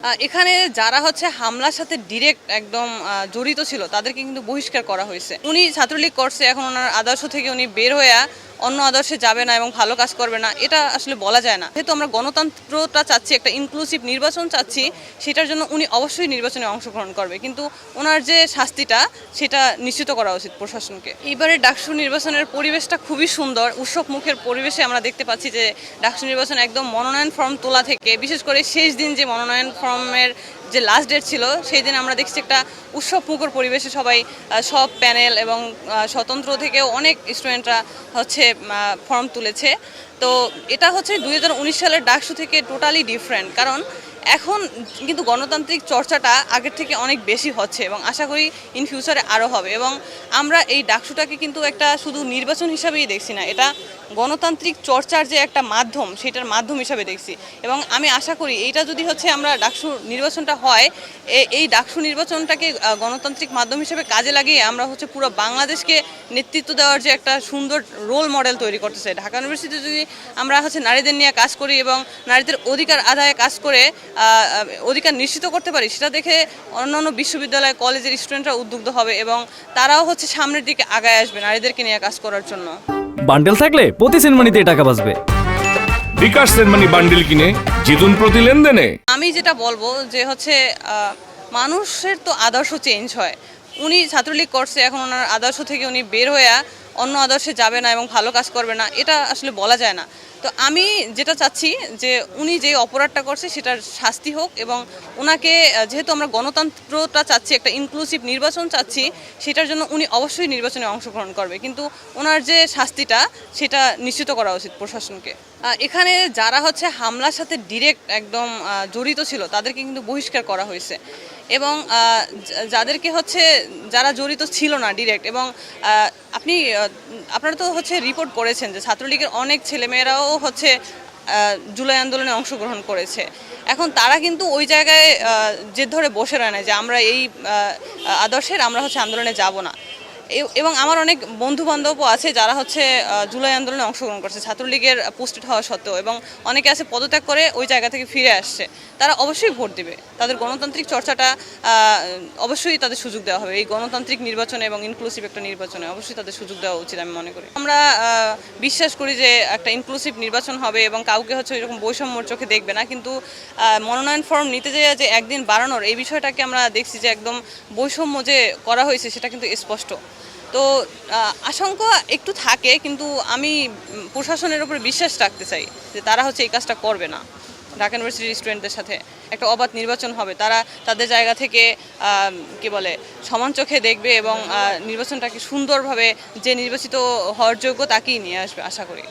এখানে যারা হামলার সাথে ডিরেক্ট একদম জড়িত ছিল তাদেরকে কিন্তু বহিষ্কার করা হয়েছে। উনি ছাত্রলীগ করছে, এখন ওনার আদর্শ থেকে উনি বের হয়ে অন্য আদর্শে যাবে না এবং ভালো কাজ করবে না, এটা আসলে বলা যায় না। যেহেতু আমরা গণতন্ত্রটা চাচ্ছি, একটা ইনক্লুসিভ নির্বাচন চাচ্ছি, সেটার জন্য উনি অবশ্যই নির্বাচনে অংশগ্রহণ করবে, কিন্তু ওনার যে শাস্তিটা সেটা নিশ্চিত করা উচিত প্রশাসনকে। এইবারে ডাকসু নির্বাচনের পরিবেশটা খুবই সুন্দর, উৎসব মুখের পরিবেশে আমরা দেখতে পাচ্ছি যে ডাকসু নির্বাচন একদম মনোনয়ন ফর্ম তোলা থেকে বিশেষ করে শেষ দিন যে মনোনয়ন ফর্মের যে লাস্ট ডেট ছিল সেই দিন আমরা দেখছি একটা উৎসব মুখর পরিবেশে সবাই সব প্যানেল এবং স্বতন্ত্র থেকেও অনেক স্টুডেন্টরা ফর্ম তুলেছে। তো এটা 2019 সালের ডাকসু থেকে টোটালি ডিফারেন্ট, কারণ এখন কিন্তু গণতান্ত্রিক চর্চাটা আগের থেকে অনেক বেশি হচ্ছে এবং আশা করি ইন ফিউচারে আরও হবে। এবং আমরা এই ডাকসুটাকে কিন্তু একটা শুধু নির্বাচন হিসাবেই দেখছি না, এটা গণতান্ত্রিক চর্চার যে একটা মাধ্যম, সেটার মাধ্যম হিসাবে দেখছি। এবং আমি আশা করি এইটা যদি আমরা ডাকসু নির্বাচনটা হয়, এই ডাকসু নির্বাচনটাকে গণতান্ত্রিক মাধ্যম হিসেবে কাজে লাগিয়ে আমরা পুরো বাংলাদেশকে নেতৃত্ব দেওয়ার যে একটা সুন্দর রোল মডেল তৈরি করতে চাই। ঢাকা ইউনিভার্সিটি যদি আমরা নারীদের নিয়ে কাজ করি এবং নারীদের অধিকার আদায়ে কাজ করে অধিকার নিশ্চিত করতে পারি, সেটা দেখে অন্যান্য বিশ্ববিদ্যালয় কলেজের স্টুডেন্টরা উদ্বুদ্ধ হবে এবং তারাও সামনের দিকে আগায় আসবে নারীদেরকে নিয়ে কাজ করার জন্য। বান্ডেল থাকলে প্রতি সেনমানিতে টাকা বাঁচবে। বিকাশ সেনমানি বান্ডেল কিনে জিতুন প্রতি লেনদেনে। আমি যেটা বলবো যে মানুষের তো আদর্শ চেঞ্জ হয়। উনি ছাত্রলীগ করছে, এখন ওনার আদর্শ থেকে উনি বের হয়ে অন্য আদর্শে যাবে না এবং ভালো কাজ করবে না, এটা আসলে বলা যায় না। তো আমি যেটা চাচ্ছি যে উনি যে অপরাধটা করছে সেটার শাস্তি হোক, এবং ওনাকে যেহেতু আমরা গণতন্ত্রটা চাচ্ছি, একটা ইনক্লুসিভ নির্বাচন চাচ্ছি, সেটার জন্য উনি অবশ্যই নির্বাচনে অংশগ্রহণ করবে, কিন্তু ওনার যে শাস্তিটা সেটা নিশ্চিত করা উচিত প্রশাসনকে। এখানে যারা হামলার সাথে ডিরেক্ট একদম জড়িত ছিল তাদেরকে কিন্তু বহিষ্কার করা হয়েছে, এবং যাদেরকে যারা জড়িত ছিল না ডিরেক্ট, এবং আপনারা তো রিপোর্ট করেছেন যে ছাত্রলীগের অনেক ছেলেমেয়েরাও জুলাই আন্দোলনে অংশগ্রহণ করেছে। এখন তারা কিন্তু ওই জায়গায় জেদ ধরে বসে রয় না যে আমরা এই আদর্শের আমরা আন্দোলনে যাব না। এবং আমার অনেক বন্ধু বান্ধবও আছে যারা জুলাই আন্দোলনে অংশগ্রহণ করছে ছাত্রলীগের পোস্টেড হওয়া সত্ত্বেও, এবং অনেকে আছে পদত্যাগ করে ওই জায়গা থেকে ফিরে আসছে। তারা অবশ্যই ভোট দেবে, তাদের গণতান্ত্রিক চর্চাটা অবশ্যই তাদের সুযোগ দেওয়া হবে। এই গণতান্ত্রিক নির্বাচনে এবং ইনক্লুসিভ একটা নির্বাচনে অবশ্যই তাদের সুযোগ দেওয়া উচিত আমি মনে করি। আমরা বিশ্বাস করি যে একটা ইনক্লুসিভ নির্বাচন হবে এবং কাউকে এরকম বৈষম্যর চোখে দেখবে না, কিন্তু মনোনয়ন ফর্ম নিতে যেয়ে যে একদিন বাড়ানোর এই বিষয়টাকে আমরা দেখছি যে একদম বৈষম্য যে করা হয়েছে সেটা কিন্তু স্পষ্ট। তো আশঙ্কা একটু থাকে, কিন্তু আমি প্রশাসনের উপরে বিশ্বাস রাখতে চাই যে তারা এই কাজটা করবে না। ঢাকা ইউনিভার্সিটির স্টুডেন্টদের সাথে একটা অবাধ নির্বাচন হবে, তারা তাদের জায়গা থেকে সমান চোখে দেখবে এবং নির্বাচনটাকে সুন্দরভাবে যে নির্বাচিত হওয়ার যোগ্য তাকেই নিয়ে আসবে আশা করি।